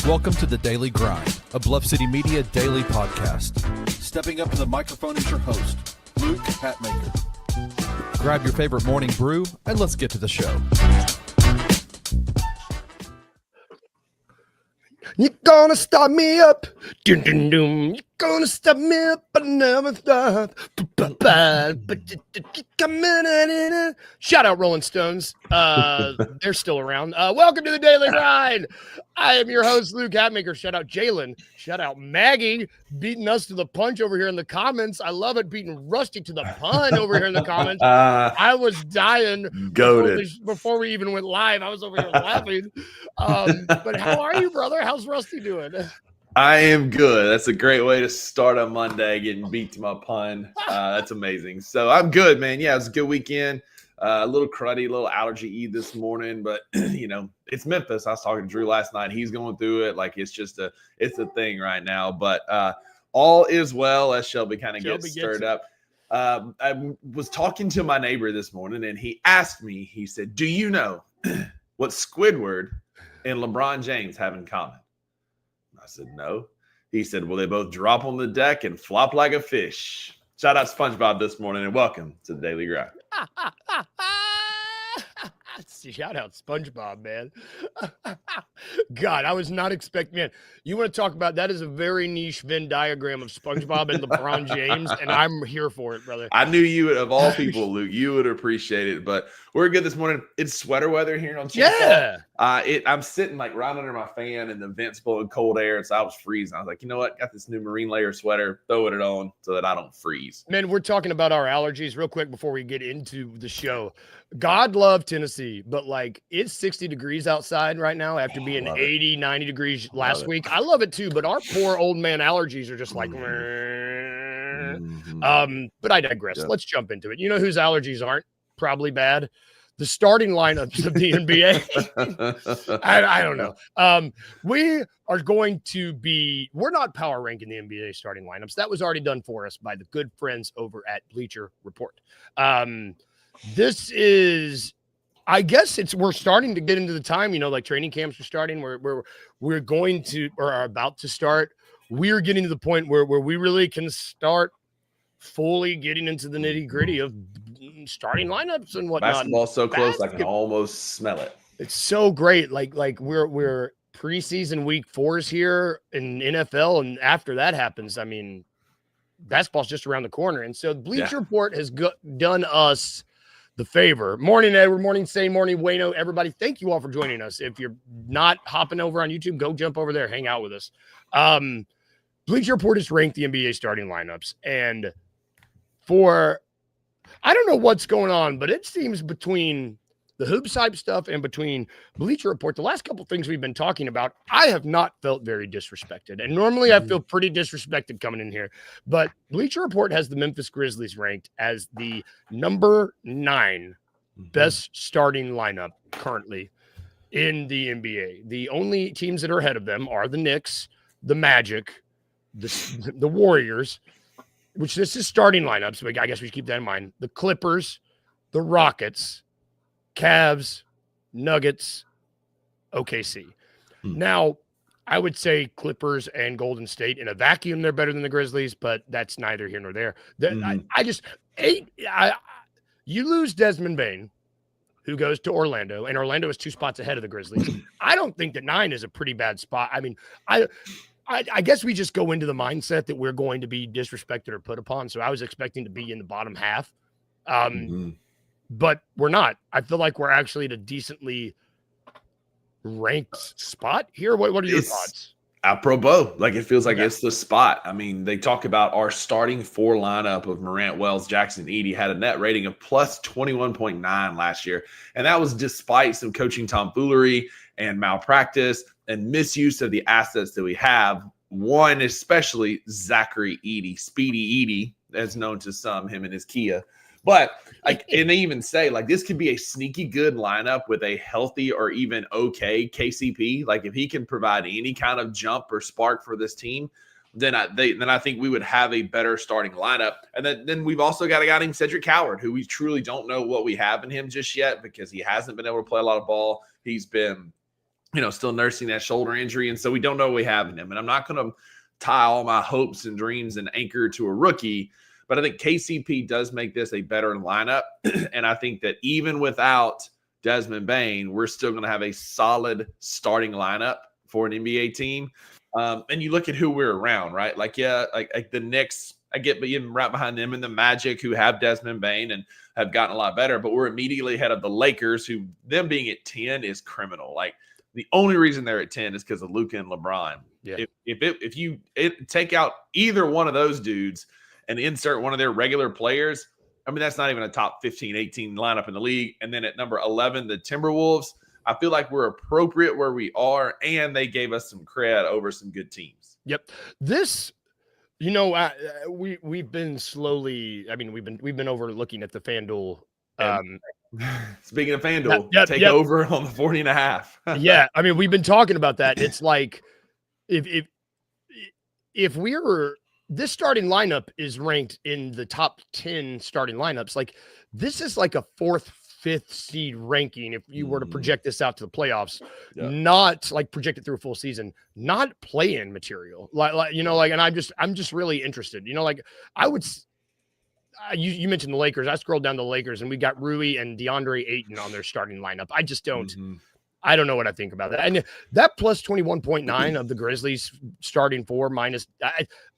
Welcome to The Daily Grind, a Bluff City Media daily podcast. Stepping up to the microphone is your host, Luke Hatmaker. Grab your favorite morning brew and let's get to the show. You're gonna stop me up. Dun, dun, dun. You're gonna stop me up. I never stop. Shout out Rolling Stones. They're still around. Welcome to the Daily Grind. I am your host, Luke Hatmaker. Shout out Jalen. Shout out Maggie, beating us to the punch over here in the comments. I love it, beating Rusty to the pun over here in the comments. I was dying before we even went live. I was over here laughing. But how are you, brother? How's Rusty doing? I am good. That's a great way to start a Monday, getting beat to my pun. That's amazing. So I'm good, man. Yeah, it was a good weekend. A little cruddy, a little allergy this morning, but you know, it's Memphis. I was talking to Drew last night. He's going through it. Like it's a thing right now, but all is well as Shelby kind of gets stirred up. I was talking to my neighbor this morning and he asked me, he said, do you know what Squidward and LeBron James have in common? I said, no. He said, well, they both drop on the deck and flop like a fish. Shout out SpongeBob this morning and welcome to the Daily Grind. Shout out SpongeBob, man. God, I was not expecting, man. You want to talk about that is a very niche Venn diagram of SpongeBob and LeBron James, and I'm here for it, brother. I knew you would, of all people, Luke, you would appreciate it, but we're good this morning. It's sweater weather here on Chickasaw. Yeah. I'm sitting like right under my fan and the vent's blowing cold air, and so I was freezing. I was like, you know what? Got this new marine layer sweater, throwing it on so that I don't freeze. Man, we're talking about our allergies real quick before we get into the show. God love Tennessee, but like it's 60 degrees outside right now after being 80, 90 degrees last week. I love it too, but our poor old man allergies are just like, but I digress. Yeah. Let's jump into it. You know whose allergies aren't probably bad? The starting lineups of the NBA. I don't know. We are going to we're not power ranking the NBA starting lineups. That was already done for us by the good friends over at Bleacher Report. This is, I guess we're starting to get into the time, you know, like training camps are starting. We're going to, or are about to start. We're getting to the point where we really can start fully getting into the nitty gritty of starting lineups and whatnot. Basketball's so close, I can almost smell it. It's so great. Like we're preseason week 4s here in NFL, and after that happens, I mean, basketball's just around the corner. And so Bleacher Report has done us the favor. Morning, Edward. Morning, Say. Morning, Wayno. Everybody, thank you all for joining us. If you're not hopping over on YouTube, go jump over there, hang out with us. Bleacher Report has ranked the NBA starting lineups, and I don't know what's going on, but it seems between the Hoops Hype stuff and between Bleacher Report, the last couple things we've been talking about, I have not felt very disrespected. And normally I feel pretty disrespected coming in here. But Bleacher Report has the Memphis Grizzlies ranked as the number 9 best starting lineup currently in the NBA. The only teams that are ahead of them are the Knicks, the Magic, the Warriors, which this is starting lineups, so I guess we should keep that in mind. The Clippers, the Rockets, Cavs, Nuggets, OKC. Now, I would say Clippers and Golden State in a vacuum, they're better than the Grizzlies, but that's neither here nor there. You lose Desmond Bane, who goes to Orlando, and Orlando is 2 spots ahead of the Grizzlies. I don't think that 9 is a pretty bad spot. I mean, I guess we just go into the mindset that we're going to be disrespected or put upon. So I was expecting to be in the bottom half. But we're not. I feel like we're actually at a decently ranked spot here. What are your thoughts? Apropos. Like, it feels like it's the spot. I mean, they talk about our starting 4 lineup of Morant, Wells, Jackson, Edey had a net rating of plus 21.9 last year. And that was despite some coaching tomfoolery and malpractice and misuse of the assets that we have. One, especially Zachary Edey, Speedy Edey, as known to some, him and his Kia. But and they even say like this could be a sneaky good lineup with a healthy or even okay KCP. Like if he can provide any kind of jump or spark for this team, then I think we would have a better starting lineup. And then we've also got a guy named Cedric Howard, who we truly don't know what we have in him just yet because he hasn't been able to play a lot of ball. He's been still nursing that shoulder injury. And so we don't know what we have in him. And I'm not going to tie all my hopes and dreams and anchor to a rookie, but I think KCP does make this a better lineup. And I think that even without Desmond Bane, we're still going to have a solid starting lineup for an NBA team. And you look at who we're around, right? Like the Knicks, I get even right behind them, and the Magic, who have Desmond Bane and have gotten a lot better, but we're immediately ahead of the Lakers, who them being at 10 is criminal. Like, the only reason they're at 10 is because of Luka and LeBron. Yeah. If you take out either one of those dudes and insert one of their regular players, I mean, that's not even a top 15, 18 lineup in the league. And then at number 11, the Timberwolves, I feel like we're appropriate where we are, and they gave us some cred over some good teams. Yep. This, we've been slowly. I mean, we've been overlooking at the FanDuel. Speaking of FanDuel, take over on the 40.5. Yeah, I mean, we've been talking about that. It's like if this starting lineup is ranked in the top 10 starting lineups, like this is like a 4th, 5th seed ranking if you were to project this out to the playoffs, not like project it through a full season, not play-in material. And I'm just really interested. I would. You mentioned the Lakers. I scrolled down the Lakers, and we got Rui and DeAndre Ayton on their starting lineup. I just don't. I don't know what I think about that. And that plus 21.9 of the Grizzlies starting 4 minus.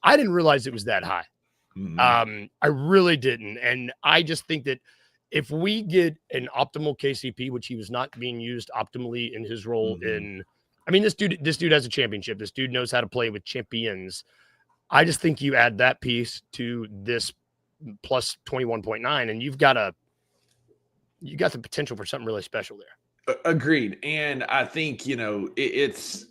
I didn't realize it was that high. I really didn't, and I just think that if we get an optimal KCP, which he was not being used optimally in his role this dude has a championship. This dude knows how to play with champions. I just think you add that piece to this plus 21.9, and you got the potential for something really special there. Agreed. And I think, it's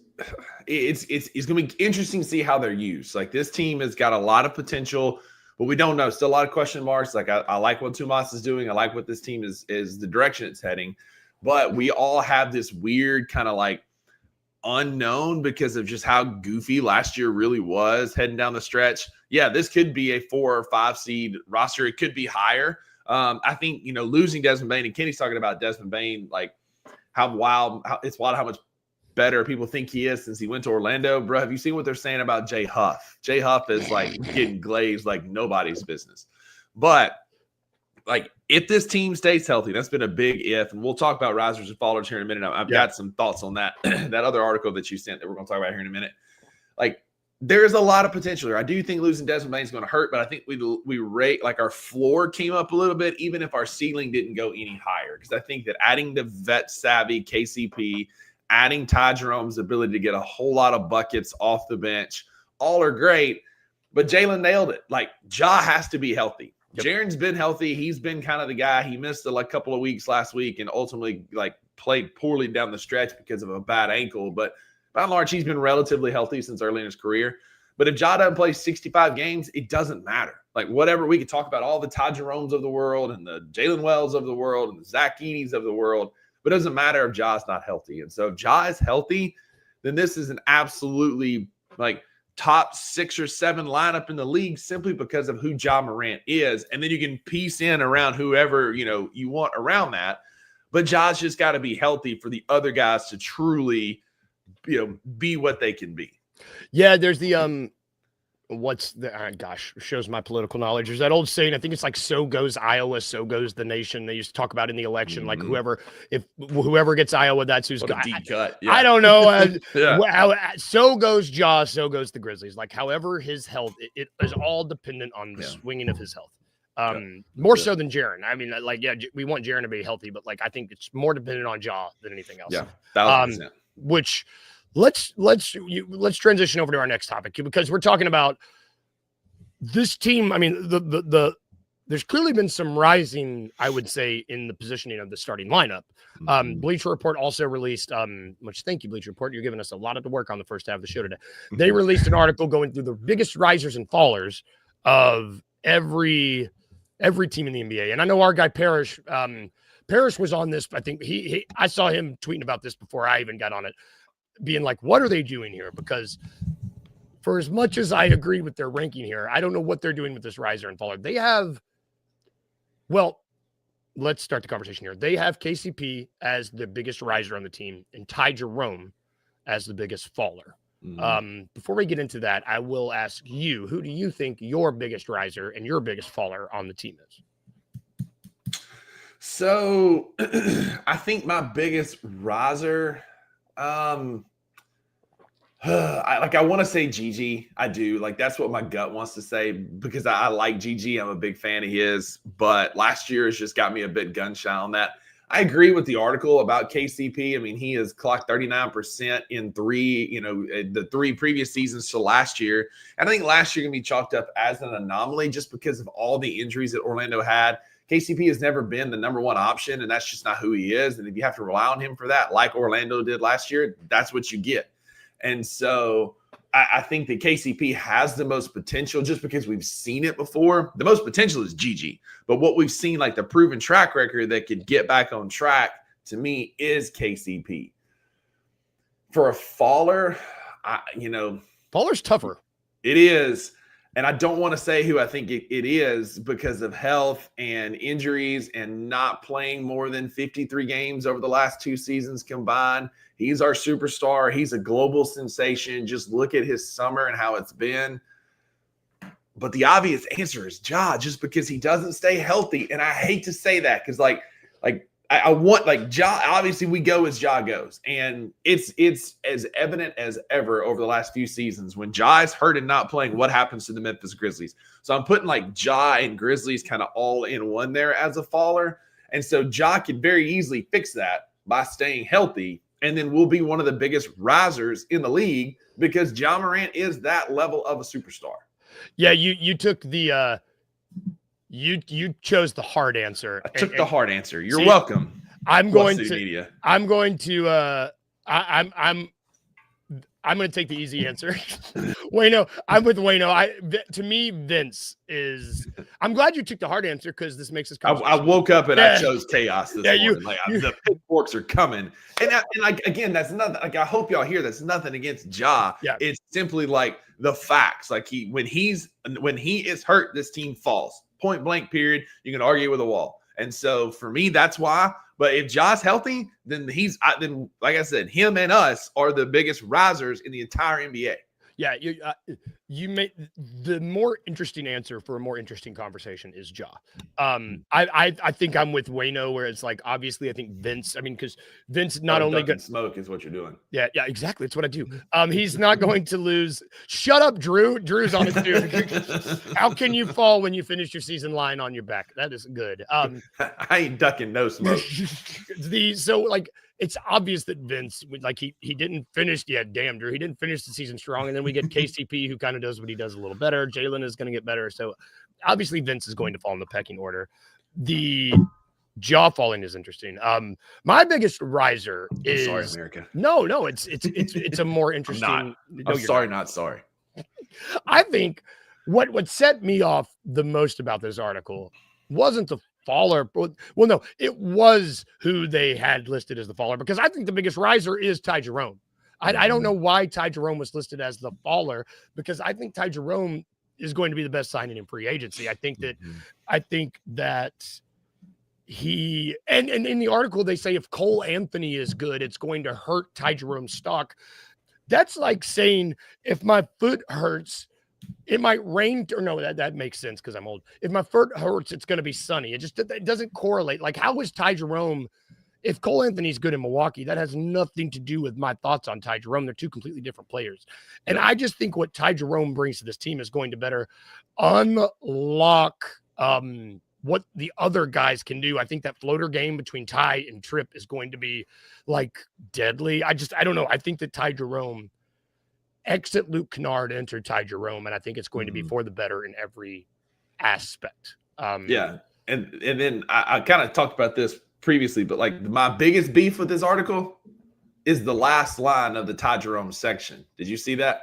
going to be interesting to see how they're used. Like, this team has got a lot of potential, but we don't know. Still a lot of question marks. Like, I like what Tomas is doing. I like what this team is the direction it's heading, but we all have this weird kind of like unknown because of just how goofy last year really was heading down the stretch. Yeah, this could be a 4 or 5 seed roster. It could be higher. I think, losing Desmond Bane, and Kenny's talking about Desmond Bane, like it's wild how much better people think he is since he went to Orlando. Bro, have you seen what they're saying about Jay Huff? Jay Huff is like getting glazed like nobody's business. But like, if this team stays healthy, that's been a big if, and we'll talk about risers and fallers here in a minute. I've got some thoughts on that that other article that you sent that we're going to talk about here in a minute. Like, there's a lot of potential here. I do think losing Desmond Bane is going to hurt, but I think we rate, like, our floor came up a little bit, even if our ceiling didn't go any higher. Because I think that adding the vet savvy KCP, adding Ty Jerome's ability to get a whole lot of buckets off the bench, all are great. But Jalen nailed it. Like, Ja has to be healthy. Yep. Jaren's been healthy. He's been kind of the guy. He missed a couple of weeks last week and ultimately played poorly down the stretch because of a bad ankle. But by and large, he's been relatively healthy since early in his career. But if Ja doesn't play 65 games, it doesn't matter. Like, whatever, we could talk about all the Ty Jeromes of the world and the Jalen Wells of the world and the Zach Eady's of the world, but it doesn't matter if Ja's not healthy. And so if Ja is healthy, then this is an absolutely top 6 or 7 lineup in the league simply because of who Ja Morant is. And then you can piece in around whoever, you want around that. But Ja's just got to be healthy for the other guys to truly, be what they can be. Yeah, there's the shows my political knowledge. There's that old saying, I think it's like, so goes Iowa, so goes the nation. They used to talk about in the election, like whoever gets Iowa, that's who's got. Deep cut. Yeah. I don't know. So goes Ja, so goes the Grizzlies. Like, however his health, it is all dependent on the swinging of his health. More so than Jaren. I mean, we want Jaren to be healthy, but I think it's more dependent on Ja than anything else. Yeah, 1,000%. Which let's transition over to our next topic, because we're talking about this team. I mean, there's clearly been some rising, I would say, in the positioning of the starting lineup. Bleacher Report also released, which thank you, Bleacher Report. You're giving us a lot of the work on the first half of the show today. They released an article going through the biggest risers and fallers of every team in the NBA. And I know our guy Parrish was on this. I think I saw him tweeting about this before I even got on it, being like, what are they doing here? Because for as much as I agree with their ranking here, I don't know what they're doing with this riser and faller. They have, let's start the conversation here. They have KCP as the biggest riser on the team and Ty Jerome as the biggest faller. Mm-hmm. Before we get into that, I will ask you, who do you think your biggest riser and your biggest faller on the team is? So I think my biggest riser, I want to say Gigi. I do. Like, that's what my gut wants to say because I like Gigi. I'm a big fan of his, but last year has just got me a bit gun shy on that. I agree with the article about KCP. I mean, he has clocked 39% in the 3 previous seasons to last year. And I think last year can be chalked up as an anomaly just because of all the injuries that Orlando had. KCP has never been the number one option, and that's just not who he is. And if you have to rely on him for that, like Orlando did last year, that's what you get. And so I think that KCP has the most potential just because we've seen it before. The most potential is Gigi. But what we've seen, like the proven track record that could get back on track, to me, is KCP. For a faller, Faller's tougher. It is. And I don't want to say who I think it is because of health and injuries and not playing more than 53 games over the last 2 seasons combined. He's our superstar. He's a global sensation. Just look at his summer and how it's been. But the obvious answer is Ja, just because he doesn't stay healthy. And I hate to say that because I want Ja. Obviously, we go as Ja goes, and it's as evident as ever over the last few seasons when Ja is hurt and not playing. What happens to the Memphis Grizzlies? So I'm putting Ja and Grizzlies kind of all in one there as a faller, and so Ja could very easily fix that by staying healthy, and then we'll be one of the biggest risers in the league because Ja Morant is that level of a superstar. Yeah, you took the. You chose the hard answer. I took the hard answer. You're welcome. I'm going to take the easy answer. Wayno, I'm with Wayno. To me, Vince is. I'm glad you took the hard answer because this makes us. I woke up and I chose chaos this morning. The pitchforks are coming, and again, that's nothing. I hope y'all hear that's nothing against Ja. Yeah. It's simply the facts. When he is hurt, this team falls. Point blank, period. You can argue with a wall. And so for me, that's why. But if Ja's healthy, then like I said, him and us are the biggest risers in the entire NBA. Yeah, you made the more interesting answer for a more interesting conversation is Ja. I think I'm with Wayno where it's obviously I think Vince. I mean, because Vince not only got smoke is what you're doing. Yeah, exactly. It's what I do. He's not going to lose. Shut up, Drew. Drew's on it too. How can you fall when you finish your season lying on your back? That is good. I ain't ducking no smoke. It's obvious that Vince he didn't finish. Yeah, damn, Drew. He didn't finish the season strong. And then we get KCP who kind of does what he does a little better. Jalen is going to get better. So obviously Vince is going to fall in the pecking order. The jaw falling is interesting. My biggest riser is sorry, America. No, it's a more interesting. I'm sorry, not sorry. I think what set me off the most about this article wasn't the faller. Well, no, it was who they had listed as the faller because I think the biggest riser is Ty Jerome. I don't know why Ty Jerome was listed as the faller because I think Ty Jerome is going to be the best signing in free agency. I think that he and in the article they say if Cole Anthony is good, it's going to hurt Ty Jerome's stock. That's like saying if my foot hurts, it might rain. Or no, that makes sense because I'm old. If my foot hurts, it's going to be sunny. It doesn't correlate. How is Ty Jerome? If Cole Anthony's good in Milwaukee, that has nothing to do with my thoughts on Ty Jerome. They're two completely different players. And I just think what Ty Jerome brings to this team is going to better unlock what the other guys can do. I think that floater game between Ty and Tripp is going to be deadly. I don't know. I think that Ty Jerome exit Luke Kennard, enter Ty Jerome, and I think it's going to be for the better in every aspect. Yeah. And then I kind of talked about this previously, but my biggest beef with this article is the last line of the Ty Jerome section. Did you see that?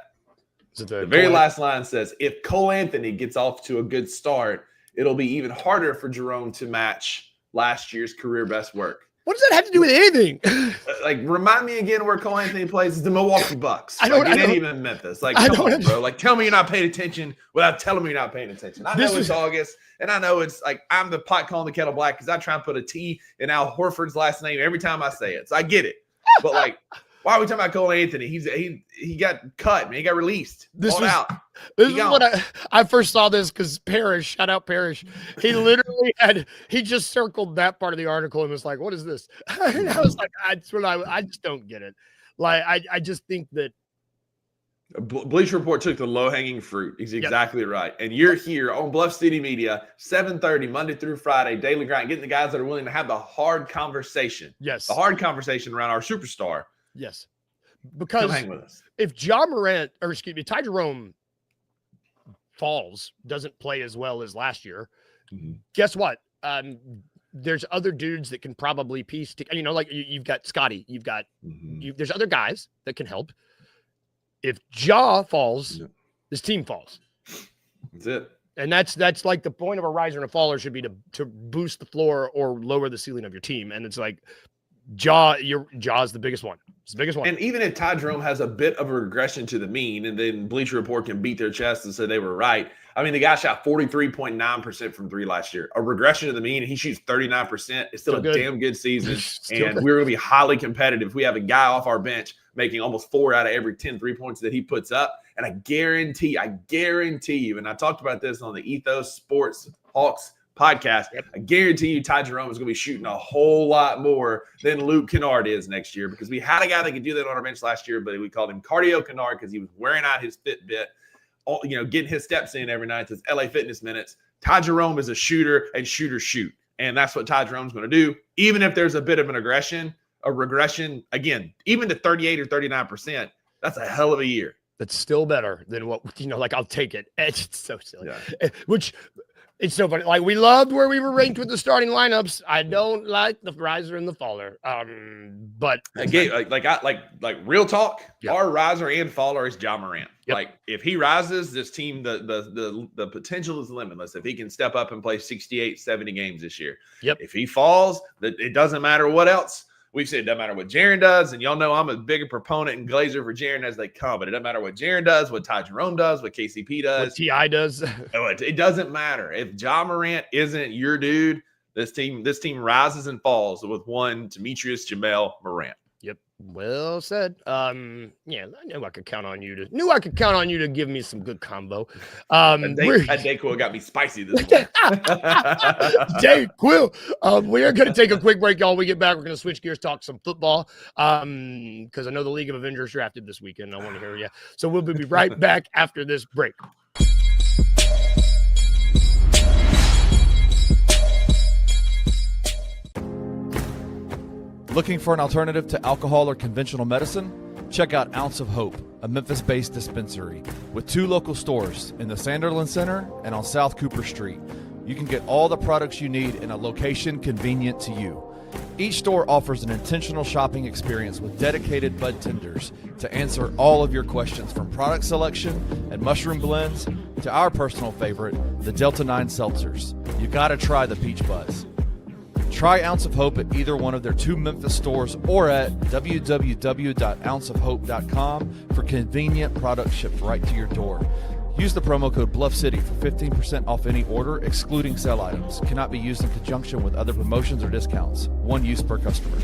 The very last line says, if Cole Anthony gets off to a good start, it'll be even harder for Jerome to match last year's career best work. What does that have to do with anything? Remind me again where Cole Anthony plays. It's the Milwaukee Bucks. It ain't even Memphis. Come on, bro. Tell me you're not paying attention without telling me you're not paying attention. I know it's August, and I know it's I'm the pot calling the kettle black because I try and put a T in Al Horford's last name every time I say it. So I get it. But Why are we talking about Cole Anthony? He got cut, man. He got released. This Balled out. is what I first saw this because Parrish, shout out Parrish. He literally he just circled that part of the article and was like, what is this? And I was like, I just don't get it. Like, I just think that Bleacher Report took the low-hanging fruit. He's exactly right. And you're here on Bluff City Media, 7:30, Monday through Friday, daily grind, getting the guys that are willing to have the hard conversation. Yes. The hard conversation around our superstar. Yes. Because come hang with us. If Ty Jerome falls, doesn't play as well as last year, guess what? There's other dudes that can probably piece together. Like you've got Scotty, you've got there's other guys that can help. If Ja falls, this team falls. That's it. And that's like the point of a riser and a faller should be to boost the floor or lower the ceiling of your team. And it's like Ja's the biggest one. It's the biggest one. And even if Ty Jerome has a bit of a regression to the mean, and then Bleacher Report can beat their chest and say they were right. I mean, the guy shot 43.9% from three last year. A regression to the mean, and he shoots 39%. It's still a damn good season. And we're going to be highly competitive if we have a guy off our bench making almost 4 out of every 10 3-points that he puts up. And I guarantee you, and I talked about this on the Ethos Sports Hawks podcast, I guarantee you Ty Jerome is going to be shooting a whole lot more than Luke Kennard is next year, because we had a guy that could do that on our bench last year, but we called him Cardio Kennard because he was wearing out his Fitbit, getting his steps in every night, his LA Fitness minutes. Ty Jerome is a shooter, and shooters shoot. And that's what Ty Jerome's going to do. Even if there's a bit of a regression, again, even to 38 or 39%, that's a hell of a year. That's still better than what, I'll take it. It's so silly. Yeah. Which, it's so funny. Like, we loved where we were ranked with the starting lineups. I don't like the riser and the faller. But again, like real talk, our riser and faller is Ja Morant. Yep. Like, if he rises, this team, the potential is limitless. If he can step up and play 68, 70 games this year. Yep. If he falls, it doesn't matter what else. We've said it doesn't matter what Jaren does, and y'all know I'm a bigger proponent and glazer for Jaren as they come, but it doesn't matter what Jaren does, what Ty Jerome does, what KCP does. What T.I. does. It doesn't matter. If Ja Morant isn't your dude, this team rises and falls with one Demetrius Jamel Morant. Yep. Well said. I knew I could count on you to give me some good combo. Dayquil got me spicy this morning. Dayquil. We are going to take a quick break, y'all. When we get back, we're going to switch gears, talk some football. Because I know the League of Avengers drafted this weekend. I want to hear you. So we'll be right back after this break. Looking for an alternative to alcohol or conventional medicine? Check out Ounce of Hope, a Memphis-based dispensary with 2 local stores in the Sanderland Center and on South Cooper Street. You can get all the products you need in a location convenient to you. Each store offers an intentional shopping experience with dedicated bud tenders to answer all of your questions, from product selection and mushroom blends to our personal favorite, the Delta 9 seltzers. You gotta try the Peach Buzz. Try Ounce of Hope at either one of their 2 Memphis stores or at www.ounceofhope.com for convenient products shipped right to your door. Use the promo code BluffCity for 15% off any order, excluding sale items. Cannot be used in conjunction with other promotions or discounts. One use per customer.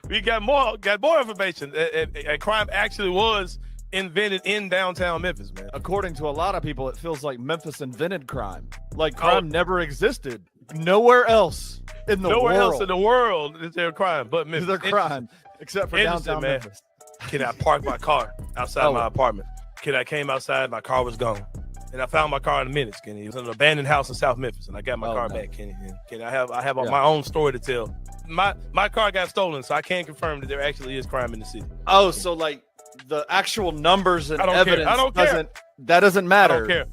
We got more information. And crime actually was invented in downtown Memphis, man. According to a lot of people, it feels like Memphis invented crime. Like crime never existed. Nowhere else in the world. Nowhere else in the world is there crime but Memphis. Is there crime, except for downtown Memphis. Can I park my car outside my apartment? I came outside, my car was gone. And I found my car in a minute, Kenny. It was an abandoned house in South Memphis, and I got my car back, Kenny. And I have my own story to tell. My car got stolen, so I can't confirm that there actually is crime in the city. Oh, so like the actual numbers and evidence that doesn't matter. I don't care.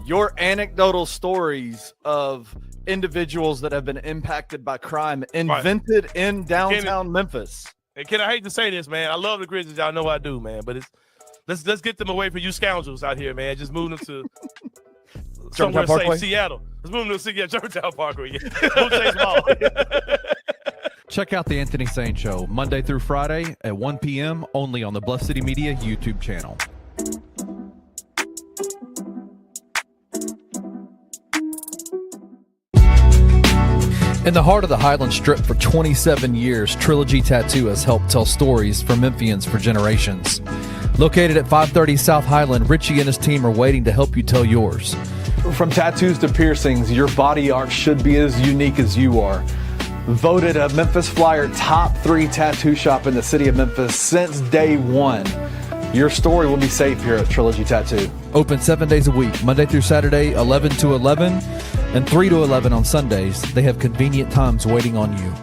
Your anecdotal stories of individuals that have been impacted by crime invented in downtown Memphis. And Ken, I hate to say this, man. I love the Grizzlies. Y'all know I do, man. But let's get them away from you scoundrels out here, man. Just move them to somewhere safe, Seattle. Let's move them to Germantown Parkway. Check out the Anthony Sane Show Monday through Friday at 1 p.m. only on the Bluff City Media YouTube channel. In the heart of the Highland Strip for 27 years, Trilogy Tattoo has helped tell stories for Memphians for generations. Located at 530 South Highland, Richie and his team are waiting to help you tell yours. From tattoos to piercings, your body art should be as unique as you are. Voted a Memphis Flyer top 3 tattoo shop in the city of Memphis since day one. Your story will be safe here at Trilogy Tattoo. Open 7 days a week, Monday through Saturday, 11 to 11, and 3 to 11 on Sundays. They have convenient times waiting on you.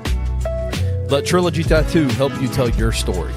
Let Trilogy Tattoo help you tell your story.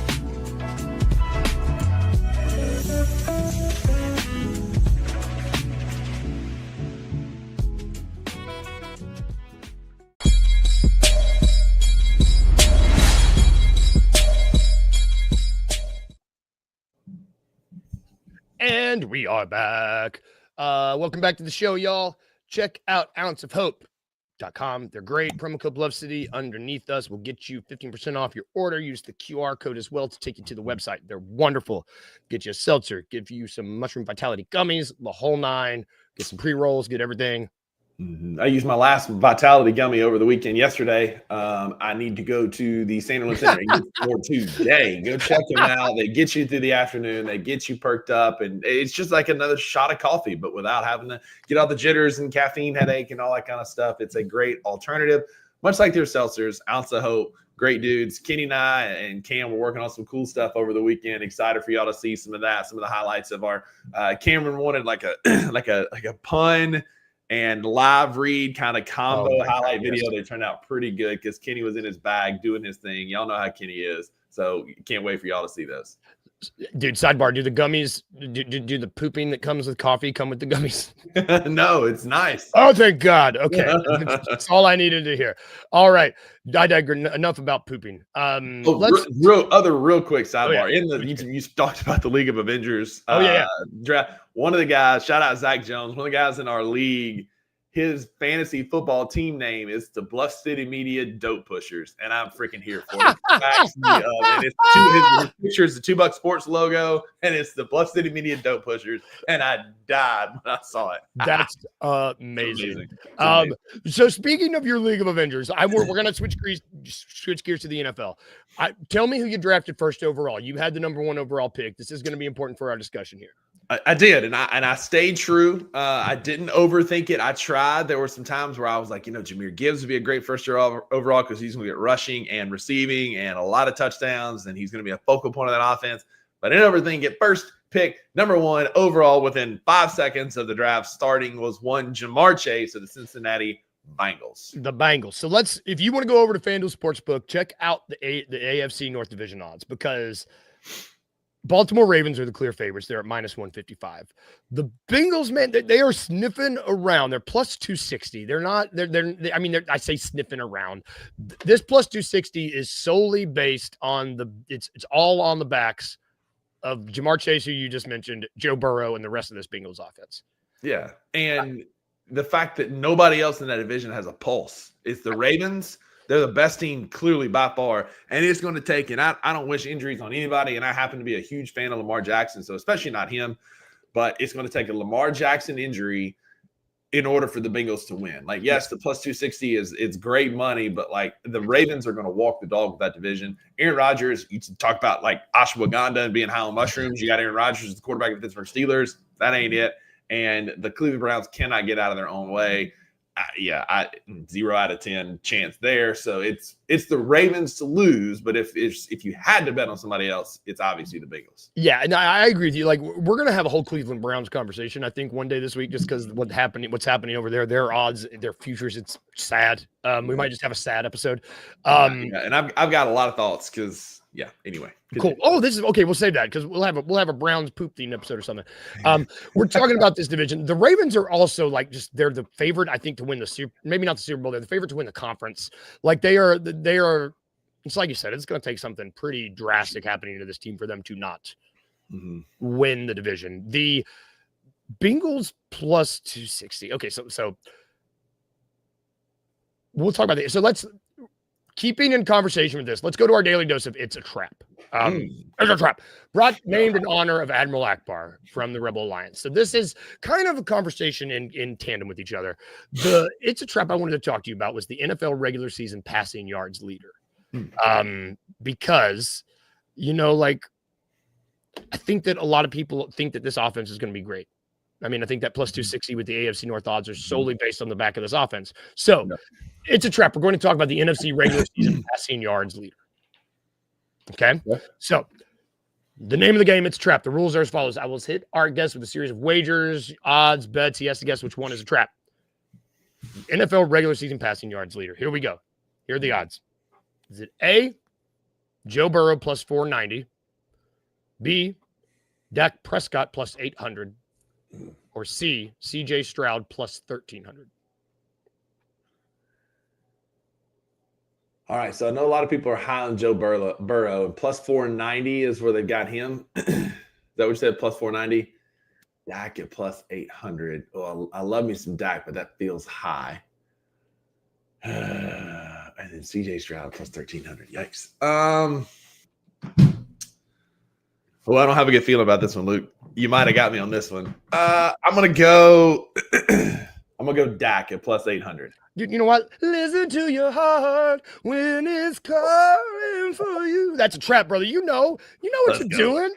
And we are back. Welcome back to the show, y'all. Check out ounceofhope.com. They're great. Promo code BluffCity underneath us will get you 15% off your order. Use the QR code as well to take you to the website. They're wonderful. Get you a seltzer, give you some mushroom vitality gummies, the whole 9. Get some pre-rolls, get everything. I used my last Vitality gummy over the weekend yesterday. I need to go to the Sanderland Center and get more today. Go check them out. They get you through the afternoon. They get you perked up. And it's just like another shot of coffee, but without having to get all the jitters and caffeine headache and all that kind of stuff. It's a great alternative, much like their seltzers. Ounce of Hope, great dudes. Kenny and I and Cam were working on some cool stuff over the weekend. Excited for y'all to see some of that, some of the highlights of our Cameron wanted like a pun and live read kind of combo highlight video. They turned out pretty good because Kenny was in his bag doing his thing. Y'all know how Kenny is. So can't wait for y'all to see this. Dude, sidebar, do the gummies, do the pooping that comes with coffee come with the gummies? No, it's nice. Oh, thank God. Okay. That's all I needed to hear. All right. I digress. Enough about pooping. Real quick sidebar. Oh, yeah. You talked about the League of Avengers draft. One of the guys, shout out Zach Jones, one of the guys in our league, his fantasy football team name is the Bluff City Media Dope Pushers, and I'm freaking here for it. And it's his picture is the $2 Sports logo, and it's the Bluff City Media Dope Pushers, and I died when I saw it. That's amazing. So speaking of your League of Avengers, we're gonna switch gears to the NFL. Tell me who you drafted first overall. You had the number 1 overall pick. This is going to be important for our discussion here. I did, and I stayed true. I didn't overthink it. I tried. There were some times where I was like, Jahmyr Gibbs would be a great first year overall because he's going to get rushing and receiving and a lot of touchdowns, and he's going to be a focal point of that offense. But I didn't overthink it. First pick, number 1 overall, within 5 seconds of the draft starting was one Jamar Chase of the Cincinnati Bengals. The Bengals. So if you want to go over to FanDuel Sportsbook, check out the AFC North Division odds because Baltimore Ravens are the clear favorites. They're at -155. The Bengals, man, they are sniffing around. They're plus 260. They're not. I say sniffing around. This plus 260 is solely based on it's all on the backs of Jamar Chase, who you just mentioned, Joe Burrow, and the rest of this Bengals offense. Yeah, and the fact that nobody else in that division has a pulse. It's the Ravens. They're the best team, clearly, by far. And it's going to take, and I don't wish injuries on anybody, and I happen to be a huge fan of Lamar Jackson, so especially not him, but it's going to take a Lamar Jackson injury in order for the Bengals to win. Like, yes, the plus 260 it's great money, but, like, the Ravens are going to walk the dog with that division. Aaron Rodgers, you talk about, like, ashwagandha and being high on mushrooms. You got Aaron Rodgers as the quarterback of the Pittsburgh Steelers. That ain't it. And the Cleveland Browns cannot get out of their own way. 0 out of 10 chance there. So it's the Ravens to lose, but if you had to bet on somebody else, it's obviously the Bengals. Yeah, and I agree with you. Like, we're gonna have a whole Cleveland Browns conversation, I think, one day this week, just because what's happening over there, their odds, their futures, it's sad. We might just have a sad episode. And I've got a lot of thoughts because. Yeah. Anyway. Cool. Oh, this is okay. We'll save that because we'll have a Browns poop theme episode or something. We're talking about this division. The Ravens are also they're the favorite, I think, to win maybe not the Super Bowl. They're the favorite to win the conference. Like they are. It's like you said. It's going to take something pretty drastic happening to this team for them to not win the division. The Bengals plus 260. Okay, so we'll talk about that. So keeping in conversation with this, let's go to our daily dose of It's a Trap. It's a trap. Named in honor of Admiral Akbar from the Rebel Alliance. So this is kind of a conversation in tandem with each other. The It's a Trap I wanted to talk to you about was the NFL regular season passing yards leader. Because, I think that a lot of people think that this offense is going to be great. I mean, I think that plus 260 with the AFC North odds are solely based on the back of this offense. So It's a Trap. We're going to talk about the NFC regular season passing yards leader. Okay. Yeah. So the name of the game, It's a Trap. The rules are as follows. I will hit our guest with a series of wagers, odds, bets. He has to guess which one is a trap. NFL regular season passing yards leader. Here we go. Here are the odds. Is it A, Joe Burrow plus 490, B, Dak Prescott plus 800, or C, CJ Stroud plus 1300? All right, so I know a lot of people are high on Joe Burrow, and plus 490 is where they've got him. Is that what you said, plus 490? Dak at plus 800. Well, I love me some Dak, but that feels high. And then CJ Stroud plus 1300. Yikes. Well, I don't have a good feeling about this one, Luke. You might have got me on this one. I'm gonna go Dak at plus 800. You know what? Listen to your heart when it's calling for you. That's a trap, brother. You know what you're doing.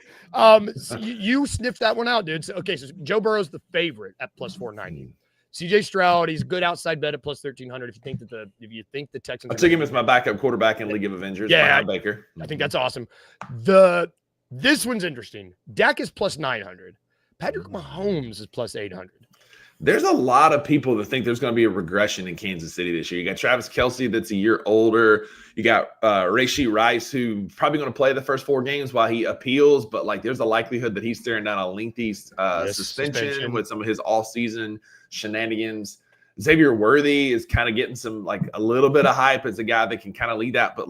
So you sniffed that one out, dude. So Joe Burrow's the favorite at plus 490. CJ Stroud, he's good outside bet at plus 1300. If you think the Texans, I took him as my backup quarterback in League of Avengers. Yeah, Baker. I think that's awesome. This one's interesting. Dak is plus 900. Patrick Mahomes is plus 800. There's a lot of people that think there's going to be a regression in Kansas City this year. You got Travis Kelce that's a year older. You got Rashee Rice, who's probably going to play the first 4 games while he appeals, but there's a likelihood that he's staring down a lengthy suspension with some of his off-season shenanigans. Xavier Worthy is kind of getting some a little bit of hype as a guy that can kind of lead that, but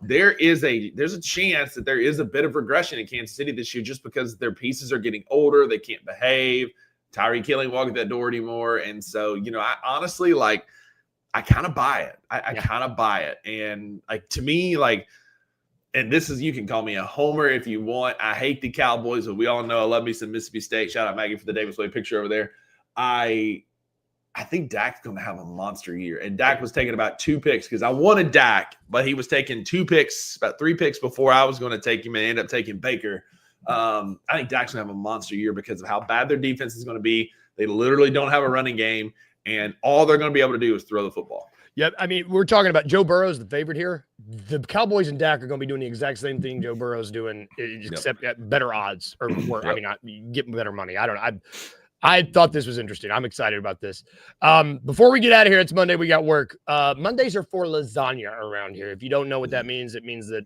there's a chance that there is a bit of regression in Kansas City this year just because their pieces are getting older. They can't behave. Tyreek Hill ain't walking that door anymore. And so, I honestly, I kind of buy it. I kind of buy it. And to me, and this is, you can call me a homer if you want. I hate the Cowboys, but we all know I love me some Mississippi State. Shout out Maggie for the Davis Way picture over there. I think Dak's going to have a monster year. And Dak was taking about 2 picks because I wanted Dak, but he was taking 2 picks, about 3 picks before I was going to take him and end up taking Baker. I think Dak's going to have a monster year because of how bad their defense is going to be. They literally don't have a running game, and all they're going to be able to do is throw the football. Yep. I mean, we're talking about Joe Burrow's the favorite here. The Cowboys and Dak are going to be doing the exact same thing Joe Burrow's doing, except at better odds or more. I mean, get better money. I thought this was interesting. I'm excited about this. Before we get out of here, it's Monday. We got work. Mondays are for lasagna around here. If you don't know what that means, it means that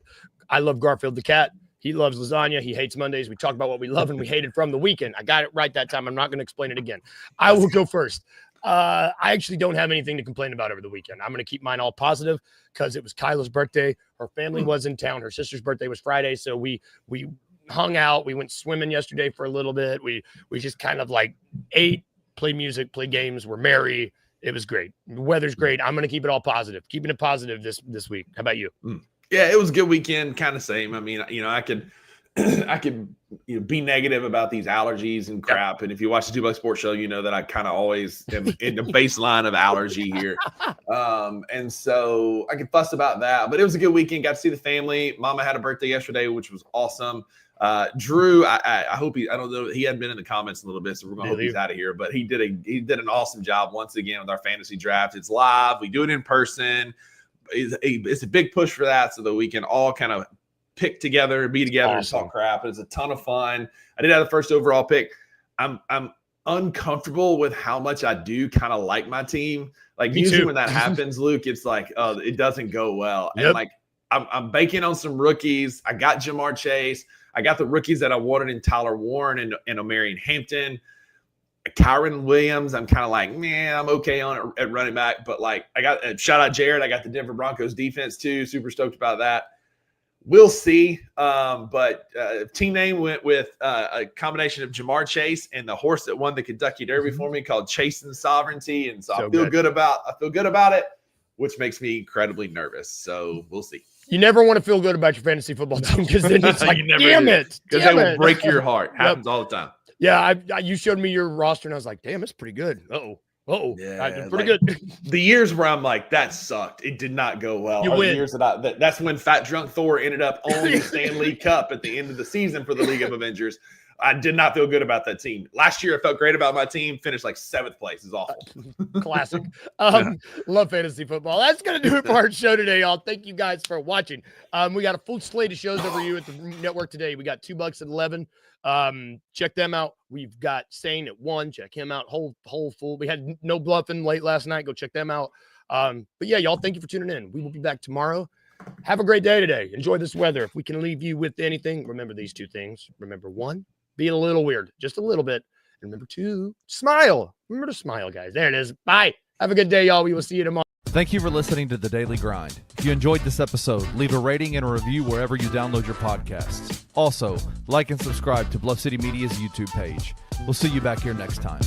I love Garfield the cat. He loves lasagna. He hates Mondays. We talk about what we love and we hated from the weekend. I got it right that time. I'm not going to explain it again. I will go first. I actually don't have anything to complain about over the weekend. I'm going to keep mine all positive because it was Kyla's birthday. Her family was in town. Her sister's birthday was Friday. So we hung out. We went swimming yesterday for a little bit. We just kind of ate, played music, played games. We're merry. It was great. The weather's great. I'm going to keep it all positive. Keeping it positive this week. How about you? Yeah, it was a good weekend, kind of same. I mean, I could be negative about these allergies and crap. Yep. And if you watch the 2 Buck Sports Show, you know that I kind of always am in the baseline of allergy here. And so I could fuss about that. But it was a good weekend. Got to see the family. Mama had a birthday yesterday, which was awesome. Drew, I hope I don't know, he hadn't been in the comments a little bit, so we're going to hope he's out of here. But he did an awesome job once again with our fantasy draft. It's live. We do it in person. It's a big push for that so that we can all kind of pick together, be together, and talk crap. It's a ton of fun. I did have the first overall pick. I'm uncomfortable with how much I do kind of like my team. Usually when that happens, Luke, it's it doesn't go well. Yep. And I'm banking on some rookies. I got Jamar Chase. I got the rookies that I wanted in Tyler Warren and Omarion Hampton. Kyron Williams, I'm kind of I'm okay on it at running back. But I got shout out Jared. I got the Denver Broncos defense too. Super stoked about that. We'll see. But team name went with a combination of Jamar Chase and the horse that won the Kentucky Derby for me called Chasing Sovereignty. And so I feel good about it. which makes me incredibly nervous. So we'll see. You never want to feel good about your fantasy football team because then it's like, damn it. Because they will break your heart. Happens all the time. Yeah, you showed me your roster, and I was like, damn, it's pretty good. Yeah, pretty good. The years where I'm like, that sucked. It did not go well. You win. The years that's when Fat Drunk Thor ended up owning the Stanley Cup at the end of the season for the League of Avengers. I did not feel good about that team. Last year, I felt great about my team. Finished like 7th place. It's awful. Classic. Love fantasy football. That's going to do it for our show today, y'all. Thank you guys for watching. We got a full slate of shows over you at the network today. We got 2 Bucks at 11. Check them out. We've got Sane at 1. Check him out. Whole full. We had no bluffing late last night. Go check them out. But yeah, y'all, thank you for tuning in. We will be back tomorrow. Have a great day today. Enjoy this weather. If we can leave you with anything, remember these 2 things. Remember 1, be a little weird, just a little bit. And remember 2, smile. Remember to smile, guys. There it is. Bye. Have a good day, y'all. We will see you tomorrow. Thank you for listening to The Daily Grind. If you enjoyed this episode, leave a rating and a review wherever you download your podcasts. Also, like and subscribe to Bluff City Media's YouTube page. We'll see you back here next time.